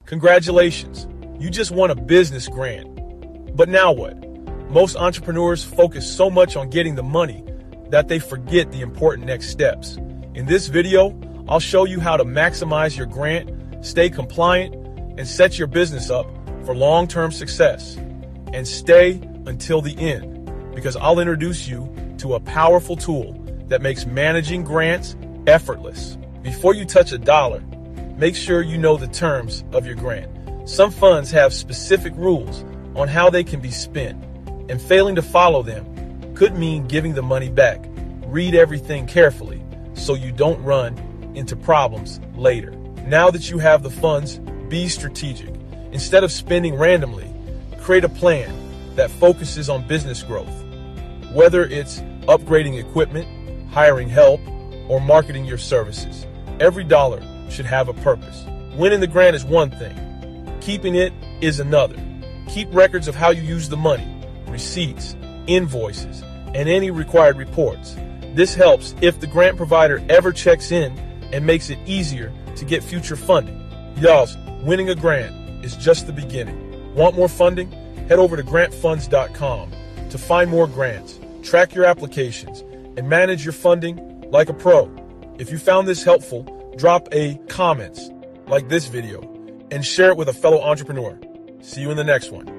Congratulations, you just won a business grant. But now what? Most entrepreneurs focus so much on getting the money that they forget the important next steps. In this video, I'll show you how to maximize your grant, stay compliant, and set your business up for long-term success. And stay until the end, because I'll introduce you to a powerful tool that makes managing grants effortless. Before you touch a dollar, make sure you know the terms of your grant. Some funds have specific rules on how they can be spent, and failing to follow them could mean giving the money back. Read everything carefully so you don't run into problems later. Now that you have the funds, be strategic. Instead of spending randomly, create a plan that focuses on business growth. Whether it's upgrading equipment, hiring help, or marketing your services, every dollar should have a purpose. Winning the grant is one thing. Keeping it is another. Keep records of how you use the money, receipts, invoices, and any required reports. This helps if the grant provider ever checks in and makes it easier to get future funding. Y'all, winning a grant is just the beginning. Want more funding? Head over to grantfunds.com to find more grants, track your applications, and manage your funding like a pro. If you found this helpful, drop a comment like this video and share it with a fellow entrepreneur. See you in the next one.